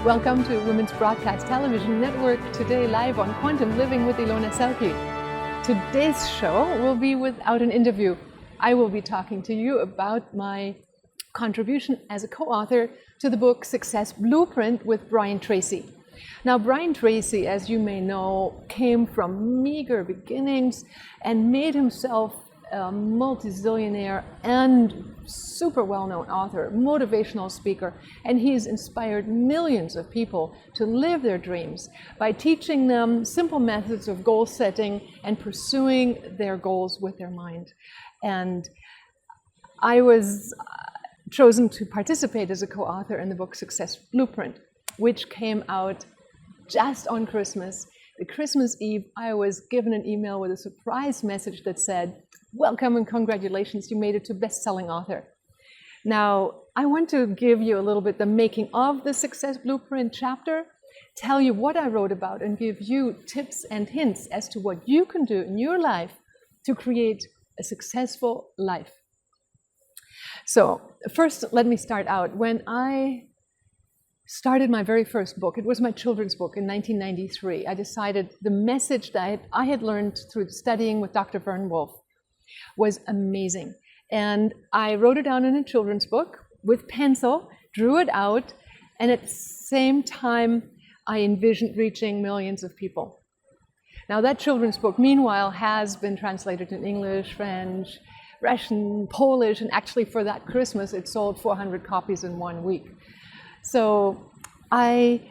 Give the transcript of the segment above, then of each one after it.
Welcome to Women's Broadcast Television Network, today live on Quantum Living with Ilona Selke. Today's show will be without an interview. I will be talking to you about my contribution as a co-author to the book Success Blueprint with Brian Tracy. Now, Brian Tracy, as you may know, came from meager beginnings and made himself a multi-zillionaire and super well-known author, motivational speaker, and he's inspired millions of people to live their dreams by teaching them simple methods of goal setting and pursuing their goals with their mind. And I was chosen to participate as a co-author in the book Success Blueprint, which came out just on Christmas. The Christmas Eve, I was given an email with a surprise message that said, "Welcome and congratulations, you made it to best-selling author." Now, I want to give you a little bit the making of the Success Blueprint chapter, tell you what I wrote about, and give you tips and hints as to what you can do in your life to create a successful life. So, first, let me start out. When I started my very first book, it was my children's book in 1993. I decided the message that I had learned through studying with Dr. Vern Wolf was amazing. And I wrote it down in a children's book with pencil, drew it out, and at the same time, I envisioned reaching millions of people. Now, that children's book, meanwhile, has been translated in English, French, Russian, Polish, and actually for that Christmas, it sold 400 copies in 1 week. So I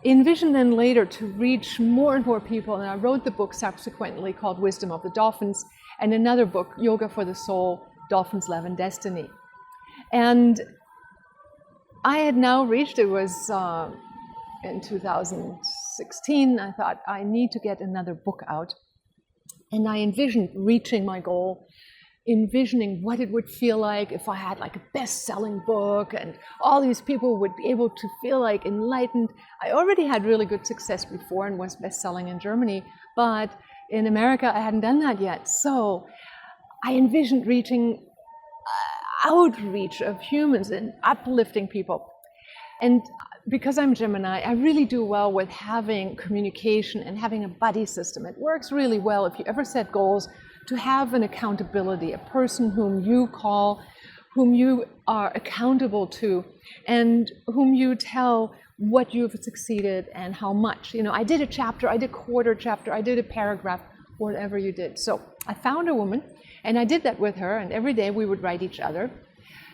envisioned then later to reach more and more people, and I wrote the book subsequently called Wisdom of the Dolphins, and another book, Yoga for the Soul, Dolphins, Love, and Destiny. And I had now reached, it was in 2016, I thought I need to get another book out. And I envisioned reaching my goal, envisioning what it would feel like if I had like a best-selling book and all these people would be able to feel like enlightened. I already had really good success before and was best-selling in Germany, but in America I hadn't done that yet. So I envisioned reaching outreach of humans and uplifting people. And because I'm Gemini, I really do well with having communication and having a buddy system. It works really well if you ever set goals to have an accountability, a person whom you call, whom you are accountable to, and whom you tell what you've succeeded and how much. You know, I did a chapter, I did a quarter chapter, I did a paragraph, whatever you did. So I found a woman, and I did that with her, and every day we would write each other.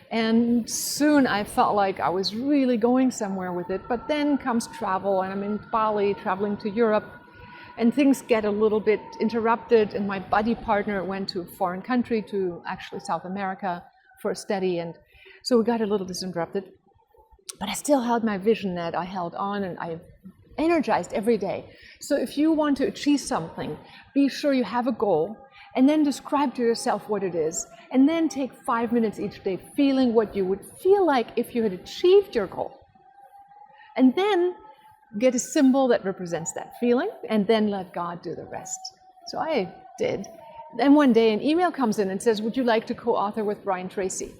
And soon I felt like I was really going somewhere with it, but then comes travel, and I'm in Bali, traveling to Europe, and things get a little bit interrupted, and my buddy partner went to a foreign country, to actually South America for a study, and so we got a little disinterrupted. But I still held my vision that I held on, and I energized every day. So if you want to achieve something, be sure you have a goal, and then describe to yourself what it is, and then take 5 minutes each day feeling what you would feel like if you had achieved your goal. And then get a symbol that represents that feeling, and then let God do the rest. So I did. Then one day an email comes in and says, "Would you like to co-author with Brian Tracy?"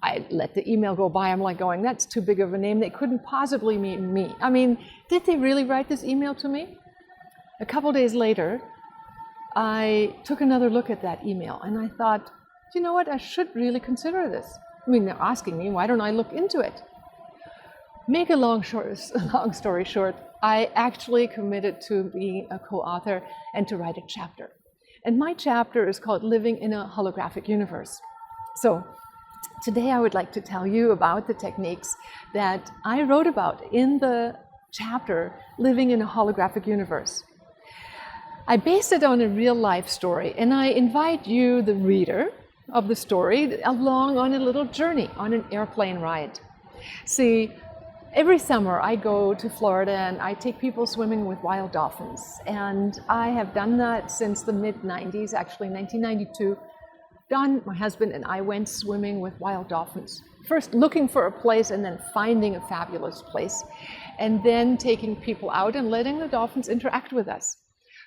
I let the email go by. I'm like going, that's too big of a name. They couldn't possibly mean me. I mean, did they really write this email to me? A couple days later, I took another look at that email, and I thought, you know what, I should really consider this. I mean, they're asking me, why don't I look into it? Make a long story short, I actually committed to being a co-author and to write a chapter. And my chapter is called Living in a Holographic Universe. So today I would like to tell you about the techniques that I wrote about in the chapter Living in a Holographic Universe. I based it on a real life story, and I invite you, the reader of the story, along on a little journey, on an airplane ride. See, every summer I go to Florida and I take people swimming with wild dolphins. And I have done that since the mid-90s, actually 1992. Don, my husband, and I went swimming with wild dolphins. First looking for a place and then finding a fabulous place. And then taking people out and letting the dolphins interact with us.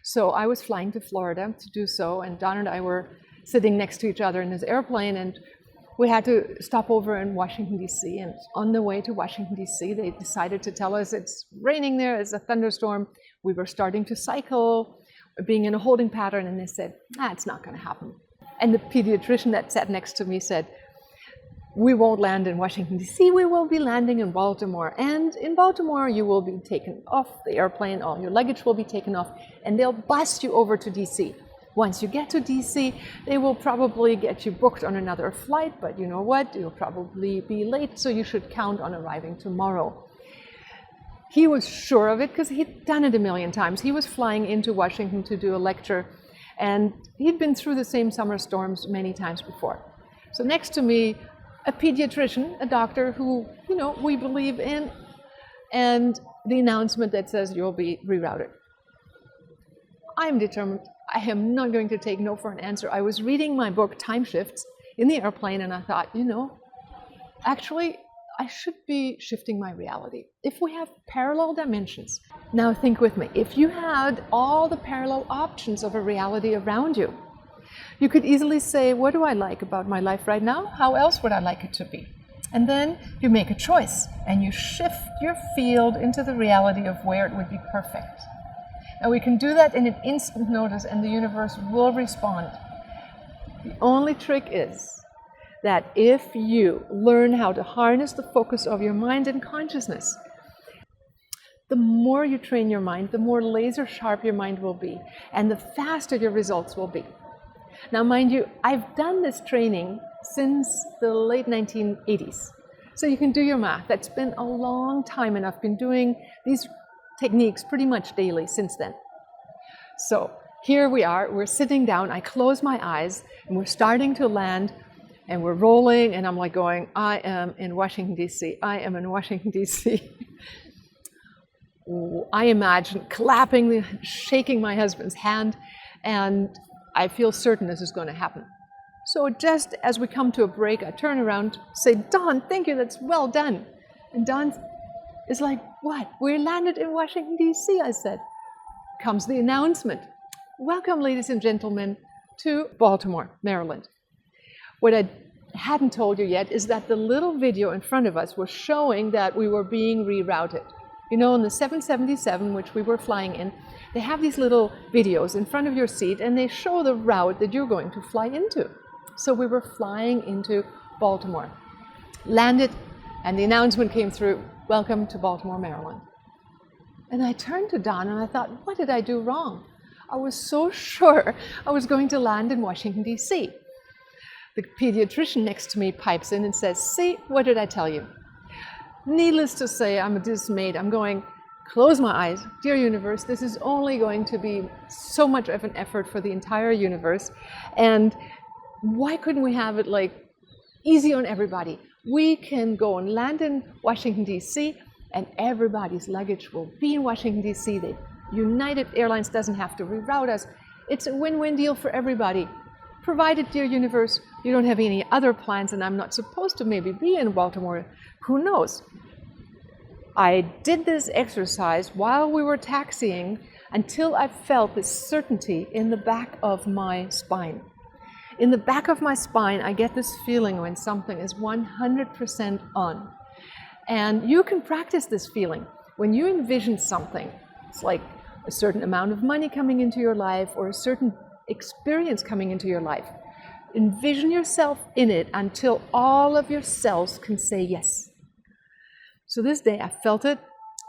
So I was flying to Florida to do so, and Don and I were sitting next to each other in this airplane, and we had to stop over in Washington, D.C. And on the way to Washington, D.C., they decided to tell us it's raining there, it's a thunderstorm. We were starting to cycle, being in a holding pattern, and they said, it's not going to happen. And the pediatrician that sat next to me said, we won't land in Washington, D.C., we will be landing in Baltimore. And in Baltimore, you will be taken off the airplane, all your luggage will be taken off, and they'll bus you over to D.C. Once you get to D.C., they will probably get you booked on another flight, but you know what? You'll probably be late, so you should count on arriving tomorrow. He was sure of it because he'd done it a million times. He was flying into Washington to do a lecture, and he'd been through the same summer storms many times before. So next to me, a pediatrician, a doctor who, we believe in, and the announcement that says you'll be rerouted. I'm determined. I am not going to take no for an answer. I was reading my book, Time Shifts, in the airplane, and I thought, actually, I should be shifting my reality. If we have parallel dimensions, now think with me, if you had all the parallel options of a reality around you, you could easily say, what do I like about my life right now? How else would I like it to be? And then you make a choice, and you shift your field into the reality of where it would be perfect. Now we can do that in an instant notice, and the universe will respond. The only trick is that if you learn how to harness the focus of your mind and consciousness, the more you train your mind, the more laser sharp your mind will be, and the faster your results will be. Now, mind you, I've done this training since the late 1980s. So you can do your math. That's been a long time, and I've been doing these techniques pretty much daily since then. So here we are, we're sitting down, I close my eyes, and we're starting to land, and we're rolling, and I'm like going, I am in Washington, D.C., I am in Washington, D.C. I imagine clapping, shaking my husband's hand, and I feel certain this is going to happen. So just as we come to a break, I turn around, say, Don, thank you, that's well done. And Don is like, what? We landed in Washington, D.C., I said. Comes the announcement. Welcome, ladies and gentlemen, to Baltimore, Maryland. What I hadn't told you yet is that the little video in front of us was showing that we were being rerouted. In the 777, which we were flying in, they have these little videos in front of your seat, and they show the route that you're going to fly into. So we were flying into Baltimore. Landed, and the announcement came through, welcome to Baltimore, Maryland. And I turned to Don, and I thought, what did I do wrong? I was so sure I was going to land in Washington, D.C. The pediatrician next to me pipes in and says, see, what did I tell you? Needless to say, I'm dismayed. I'm going, close my eyes. Dear universe, this is only going to be so much of an effort for the entire universe. And why couldn't we have it easy on everybody? We can go and land in Washington, D.C., and everybody's luggage will be in Washington, D.C. United Airlines doesn't have to reroute us. It's a win-win deal for everybody. Provided, dear universe, you don't have any other plans, and I'm not supposed to maybe be in Baltimore. Who knows? I did this exercise while we were taxiing until I felt this certainty in the back of my spine. In the back of my spine, I get this feeling when something is 100% on. And you can practice this feeling. When you envision something, it's like a certain amount of money coming into your life or a certain experience coming into your life. Envision yourself in it until all of your cells can say yes. So this day I felt it,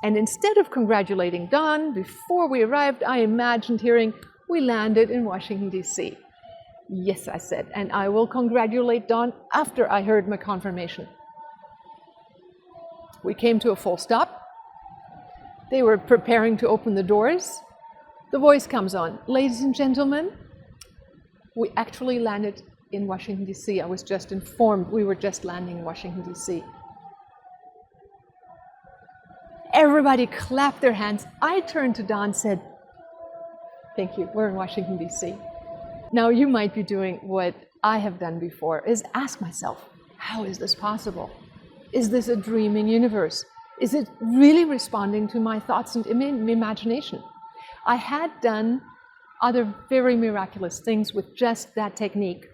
and instead of congratulating Don before we arrived, I imagined hearing, we landed in Washington, D.C. Yes, I said, and I will congratulate Don after I heard my confirmation. We came to a full stop. They were preparing to open the doors. The voice comes on, ladies and gentlemen, we actually landed in Washington, D.C. I was just informed we were just landing in Washington, D.C. Everybody clapped their hands. I turned to Don and said, thank you, we're in Washington, D.C. Now you might be doing what I have done before, is ask myself, how is this possible? Is this a dreaming universe? Is it really responding to my thoughts and imagination? I had done other very miraculous things with just that technique.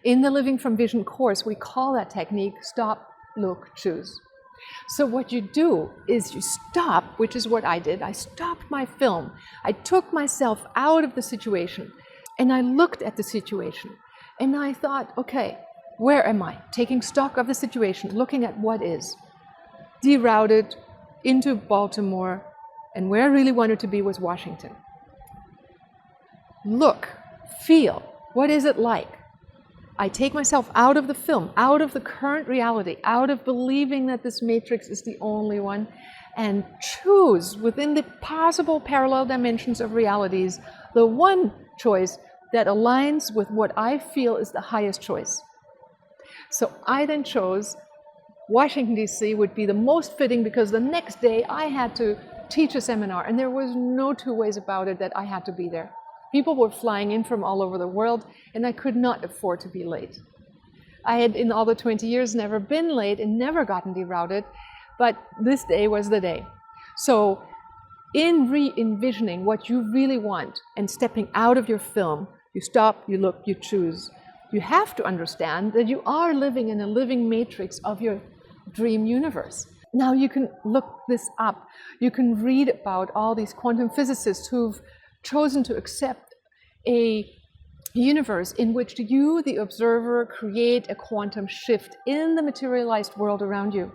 In the Living from Vision course, we call that technique stop, look, choose. So what you do is you stop, which is what I did. I stopped my film. I took myself out of the situation and I looked at the situation and I thought, okay, where am I? Taking stock of the situation, looking at what is. Derouted into Baltimore, and where I really wanted to be was Washington. Look, feel, what is it like? I take myself out of the film, out of the current reality, out of believing that this matrix is the only one, and choose within the possible parallel dimensions of realities the one choice that aligns with what I feel is the highest choice. So I then chose Washington, D.C. would be the most fitting because the next day I had to teach a seminar and there was no two ways about it that I had to be there. People were flying in from all over the world and I could not afford to be late. I had in all the 20 years never been late and never gotten derouted, but this day was the day. So in re-envisioning what you really want and stepping out of your film, you stop, you look, you choose. You have to understand that you are living in a living matrix of your dream universe. Now you can look this up. You can read about all these quantum physicists who've chosen to accept a universe in which you, the observer, create a quantum shift in the materialized world around you.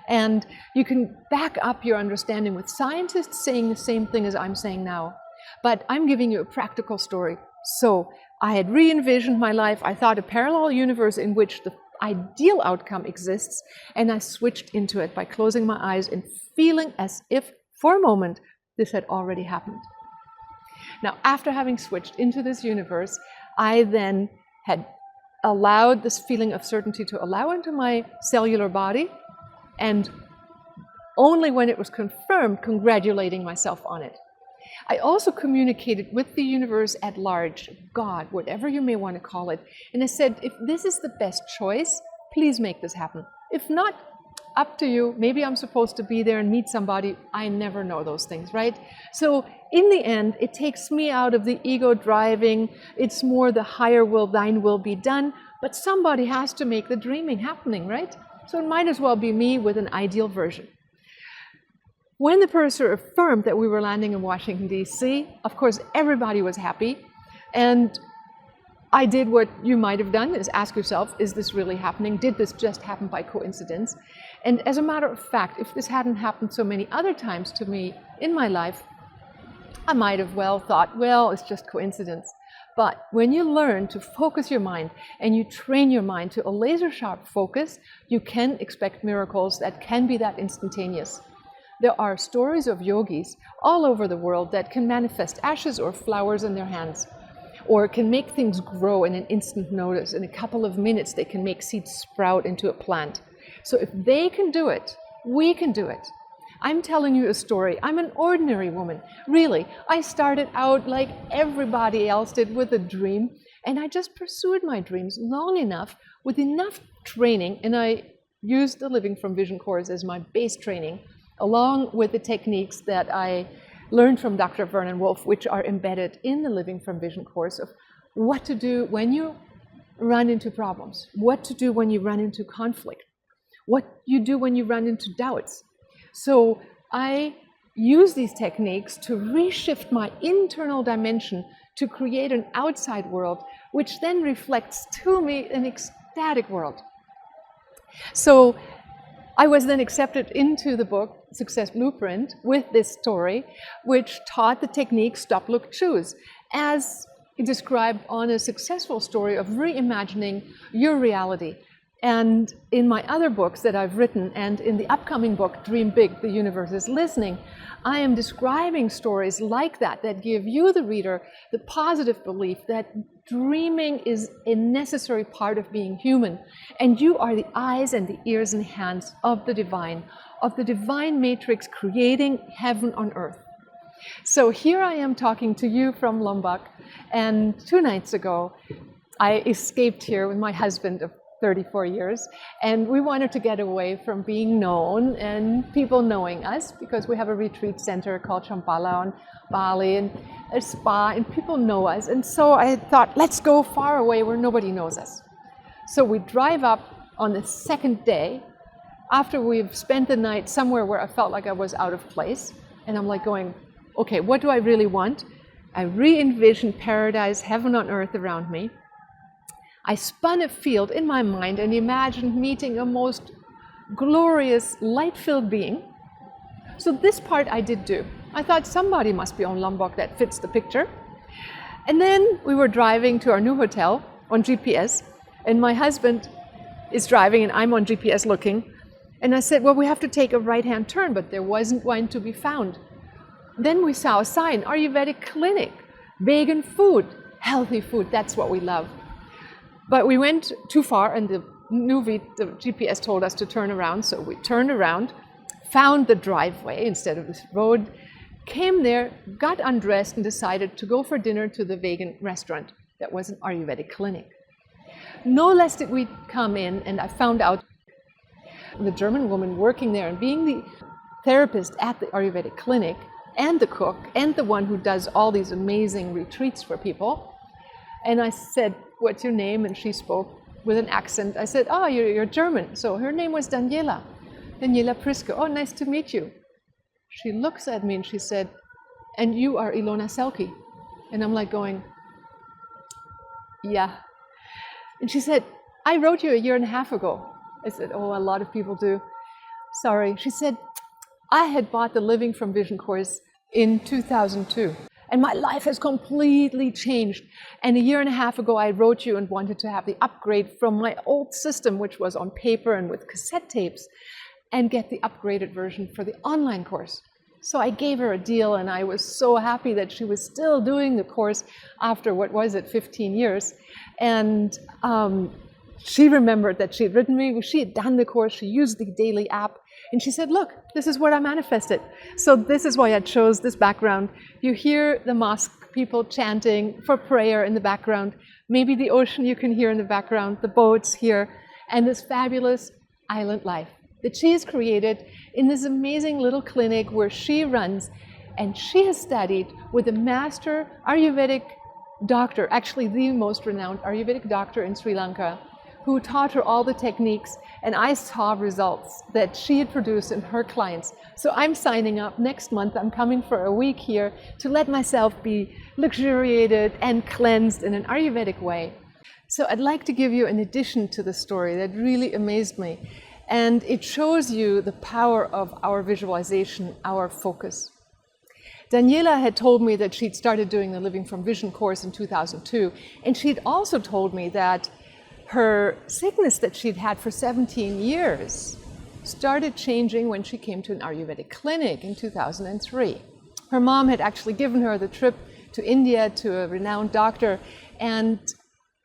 And you can back up your understanding with scientists saying the same thing as I'm saying now. But I'm giving you a practical story. So I had re-envisioned my life. I thought a parallel universe in which the ideal outcome exists, and I switched into it by closing my eyes and feeling as if, for a moment, this had already happened. Now, after having switched into this universe, I then had allowed this feeling of certainty to allow into my cellular body, and only when it was confirmed, congratulating myself on it. I also communicated with the universe at large, God, whatever you may want to call it, and I said, if this is the best choice, please make this happen. If not, up to you. Maybe I'm supposed to be there and meet somebody. I never know those things, right? So in the end, it takes me out of the ego driving. It's more the higher will, thine will be done. But somebody has to make the dreaming happening, right? So it might as well be me with an ideal version. When the purser affirmed that we were landing in Washington, D.C., of course, everybody was happy. And I did what you might have done, is ask yourself, is this really happening? Did this just happen by coincidence? And as a matter of fact, if this hadn't happened so many other times to me in my life, I might have well thought, well, it's just coincidence. But when you learn to focus your mind and you train your mind to a laser-sharp focus, you can expect miracles that can be that instantaneous. There are stories of yogis all over the world that can manifest ashes or flowers in their hands, or can make things grow in an instant notice. In a couple of minutes, they can make seeds sprout into a plant. So if they can do it, we can do it. I'm telling you a story. I'm an ordinary woman. Really, I started out like everybody else did with a dream, and I just pursued my dreams long enough with enough training, and I used the Living from Vision course as my base training, along with the techniques that I learned from Dr. Vernon Wolf, which are embedded in the Living from Vision course of what to do when you run into problems, what to do when you run into conflict, what you do when you run into doubts. So I use these techniques to reshift my internal dimension to create an outside world, which then reflects to me an ecstatic world. So I was then accepted into the book Success Blueprint with this story, which taught the technique Stop, Look, Choose, as described on a successful story of reimagining your reality. And in my other books that I've written, and in the upcoming book, Dream Big, The Universe is Listening, I am describing stories like that, that give you, the reader, the positive belief that dreaming is a necessary part of being human. And you are the eyes and the ears and hands of the divine matrix creating heaven on earth. So here I am talking to you from Lombok, and 2 nights ago, I escaped here with my husband of 34 years, and we wanted to get away from being known and people knowing us, because we have a retreat center called Shambhala on Bali and a spa, and people know us. And so I thought, let's go far away where nobody knows us. So we drive up on the second day after we've spent the night somewhere where I felt like I was out of place. And I'm like going, okay, what do I really want? I re-envisioned paradise, heaven on earth around me. I spun a field in my mind and imagined meeting a most glorious, light-filled being. So this part I did do. I thought somebody must be on Lombok that fits the picture. And then we were driving to our new hotel on GPS, and my husband is driving and I'm on GPS looking. And I said, well, we have to take a right-hand turn, but there wasn't one to be found. Then we saw a sign, Ayurvedic clinic, vegan food, healthy food, that's what we love. But we went too far and the GPS told us to turn around, so we turned around, found the driveway instead of this road, came there, got undressed and decided to go for dinner to the vegan restaurant that was an Ayurvedic clinic. No less did we come in and I found out the German woman working there and being the therapist at the Ayurvedic clinic and the cook and the one who does all these amazing retreats for people. And I said, what's your name? And she spoke with an accent. I said, oh, you're German. So her name was Daniela Priske. Oh, nice to meet you. She looks at me and she said, and you are Ilona Selke. And I'm like going, yeah. And she said, I wrote you 1.5 years ago. I said, oh, a lot of people do. Sorry. She said, I had bought the Living from Vision course in 2002. And my life has completely changed. And 1.5 years ago, I wrote you and wanted to have the upgrade from my old system, which was on paper and with cassette tapes, and get the upgraded version for the online course. So I gave her a deal, and I was so happy that she was still doing the course after, 15 years. And she remembered that she had written me, she had done the course, she used the daily app, and she said, look, this is what I manifested. So this is why I chose this background. You hear the mosque people chanting for prayer in the background, maybe the ocean you can hear in the background, the boats here, and this fabulous island life that she has created in this amazing little clinic where she runs, and she has studied with a master Ayurvedic doctor, actually the most renowned Ayurvedic doctor in Sri Lanka, who taught her all the techniques, and I saw results that she had produced in her clients. So I'm signing up next month. I'm coming for a week here to let myself be luxuriated and cleansed in an Ayurvedic way. So I'd like to give you an addition to the story that really amazed me. And it shows you the power of our visualization, our focus. Daniela had told me that she'd started doing the Living from Vision course in 2002. And she'd also told me that her sickness that she'd had for 17 years started changing when she came to an Ayurvedic clinic in 2003. Her mom had actually given her the trip to India to a renowned doctor. And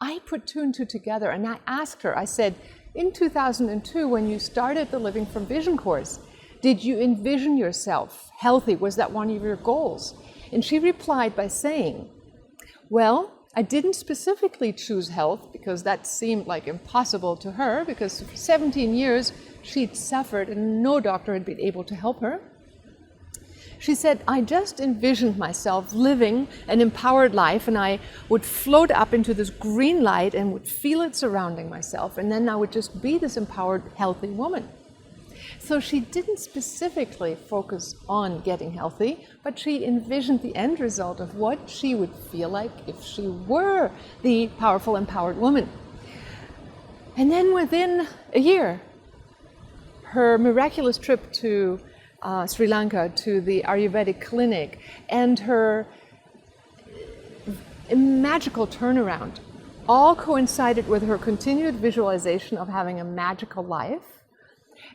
I put 2 and 2 together and I asked her, I said, in 2002, when you started the Living from Vision course, did you envision yourself healthy? Was that one of your goals? And she replied by saying, well, I didn't specifically choose health because that seemed like impossible to her because for 17 years she'd suffered and no doctor had been able to help her. She said, I just envisioned myself living an empowered life and I would float up into this green light and would feel it surrounding myself, and then I would just be this empowered, healthy woman. So she didn't specifically focus on getting healthy, but she envisioned the end result of what she would feel like if she were the powerful, empowered woman. And then within a year, her miraculous trip to Sri Lanka, to the Ayurvedic clinic, and her magical turnaround all coincided with her continued visualization of having a magical life,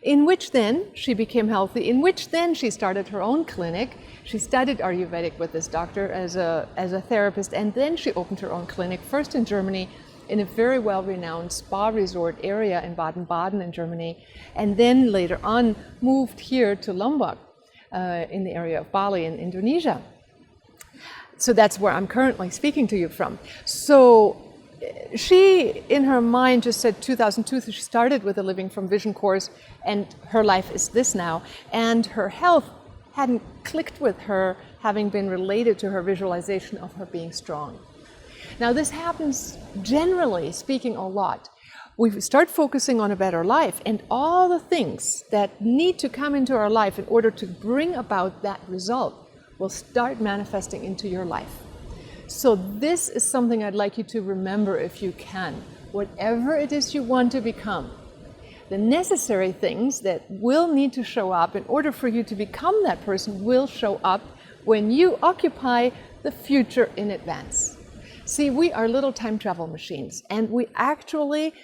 in which then she became healthy, in which then she started her own clinic. She studied Ayurvedic with this doctor as a therapist, and then she opened her own clinic, first in Germany, in a very well-renowned spa resort area in Baden-Baden in Germany, and then later on moved here to Lombok in the area of Bali in Indonesia. So that's where I'm currently speaking to you from. So she, in her mind, just said 2002, so she started with the Living from Vision course, and her life is this now, and her health hadn't clicked with her, having been related to her visualization of her being strong. Now this happens, generally speaking, a lot, we start focusing on a better life, and all the things that need to come into our life in order to bring about that result will start manifesting into your life. So this is something I'd like you to remember if you can. Whatever it is you want to become, the necessary things that will need to show up in order for you to become that person will show up when you occupy the future in advance. See, we are little time travel machines, and we actually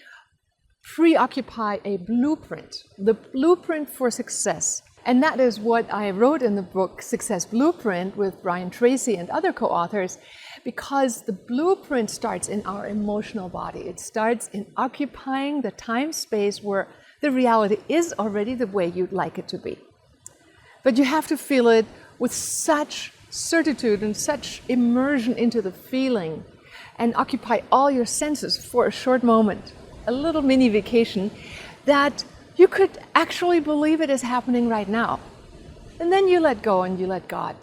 preoccupy a blueprint, the blueprint for success. And that is what I wrote in the book Success Blueprint with Brian Tracy and other co-authors, because the blueprint starts in our emotional body. It starts in occupying the time space where the reality is already the way you'd like it to be. But you have to feel it with such certitude and such immersion into the feeling, and occupy all your senses for a short moment, a little mini vacation, that you could actually believe it is happening right now. And then you let go and you let God.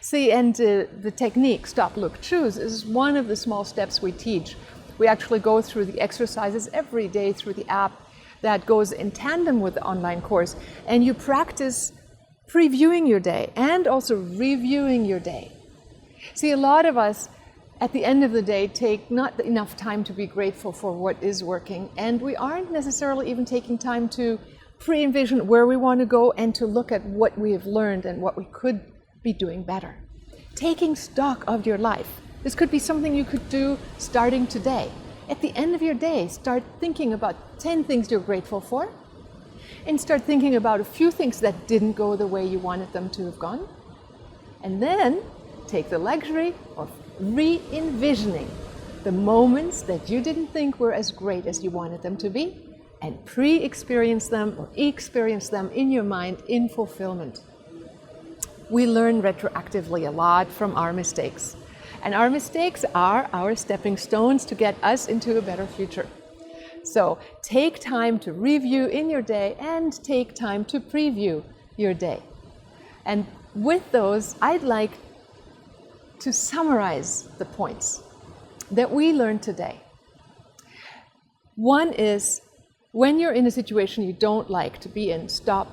See, and the technique, Stop, Look, Choose, is one of the small steps we teach. We actually go through the exercises every day through the app that goes in tandem with the online course. And you practice previewing your day and also reviewing your day. See, a lot of us at the end of the day take not enough time to be grateful for what is working, and we aren't necessarily even taking time to pre-envision where we want to go and to look at what we have learned and what we could be doing better. Taking stock of your life. This could be something you could do starting today. At the end of your day, start thinking about 10 things you're grateful for, and start thinking about a few things that didn't go the way you wanted them to have gone. And then take the luxury of re-envisioning the moments that you didn't think were as great as you wanted them to be, and pre-experience them or experience them in your mind in fulfillment. We learn retroactively a lot from our mistakes, and our mistakes are our stepping stones to get us into a better future. So take time to review in your day and take time to preview your day. And with those, I'd like to summarize the points that we learned today. One is, when you're in a situation you don't like to be in, stop,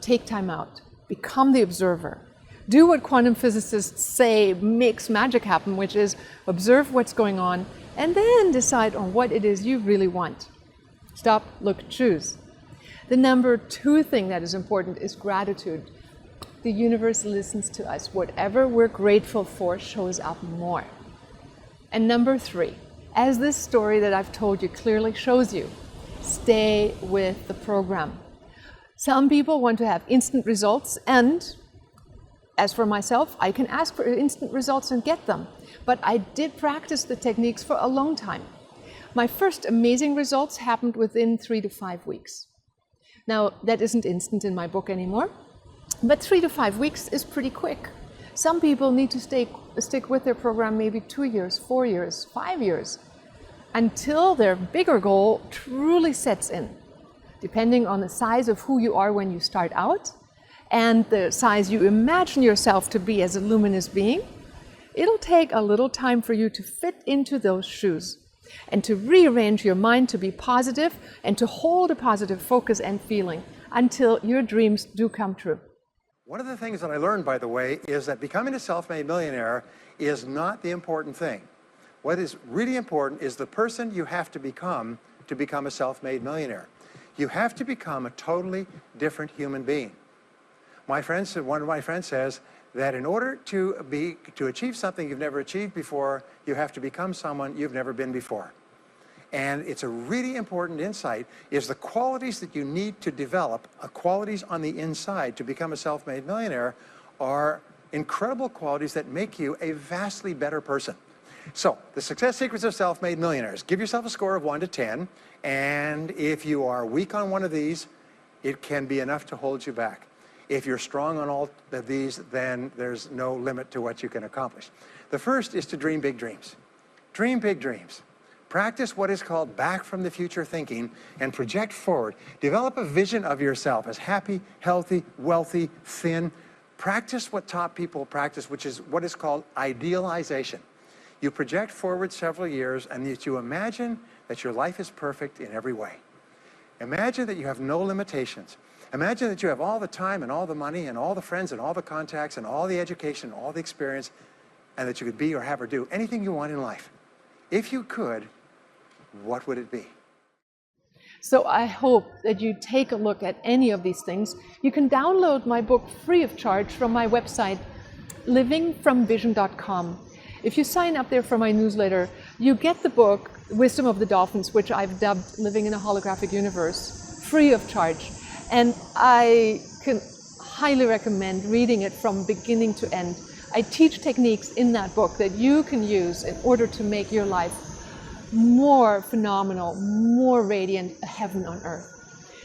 take time out, become the observer. Do what quantum physicists say makes magic happen, which is observe what's going on and then decide on what it is you really want. Stop, look, choose. The number 2 thing that is important is gratitude. The universe listens to us. Whatever we're grateful for shows up more. And number 3, as this story that I've told you clearly shows you, stay with the program. Some people want to have instant results, and as for myself, I can ask for instant results and get them. But I did practice the techniques for a long time. My first amazing results happened within 3 to 5 weeks. Now, that isn't instant in my book anymore, but 3 to 5 weeks is pretty quick. Some people need to stick with their program maybe 2 years, 4 years, 5 years, until their bigger goal truly sets in, depending on the size of who you are when you start out and the size you imagine yourself to be as a luminous being. It'll take a little time for you to fit into those shoes and to rearrange your mind to be positive and to hold a positive focus and feeling until your dreams do come true. One of the things that I learned, by the way, is that becoming a self-made millionaire is not the important thing. What is really important is the person you have to become a self-made millionaire. You have to become a totally different human being. One of my friends says that in order to achieve something you've never achieved before, you have to become someone you've never been before. And it's a really important insight, is the qualities that you need to develop, qualities on the inside to become a self-made millionaire, are incredible qualities that make you a vastly better person. So, the success secrets of self-made millionaires. Give yourself a score of 1 to 10, and if you are weak on one of these, it can be enough to hold you back. If you're strong on all of these, then there's no limit to what you can accomplish. The first is to dream big dreams. Dream big dreams. Practice what is called back from the future thinking and project forward. Develop a vision of yourself as happy, healthy, wealthy, thin. Practice what top people practice, which is what is called idealization. You project forward several years and you imagine that your life is perfect in every way. Imagine that you have no limitations. Imagine that you have all the time and all the money and all the friends and all the contacts and all the education and all the experience, and that you could be or have or do anything you want in life. If you could, what would it be? So I hope that you take a look at any of these things. You can download my book free of charge from my website, livingfromvision.com. If you sign up there for my newsletter, you get the book, Wisdom of the Dolphins, which I've dubbed Living in a Holographic Universe, free of charge. And I can highly recommend reading it from beginning to end. I teach techniques in that book that you can use in order to make your life more phenomenal, more radiant, a heaven on earth.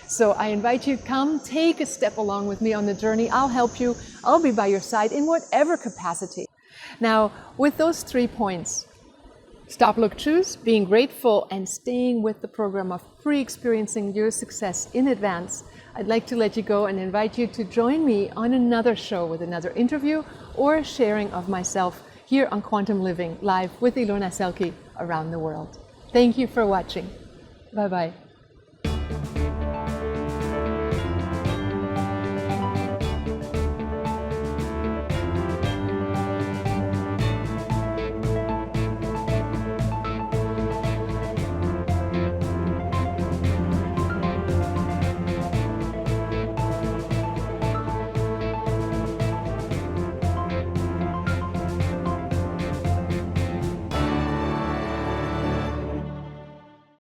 So I invite you to come, take a step along with me on the journey. I'll help you. I'll be by your side in whatever capacity. Now, with those 3 points, stop, look, choose, being grateful, and staying with the program of pre-experiencing your success in advance, I'd like to let you go and invite you to join me on another show with another interview or a sharing of myself here on Quantum Living, live with Ilona Selke around the world. Thank you for watching. Bye-bye.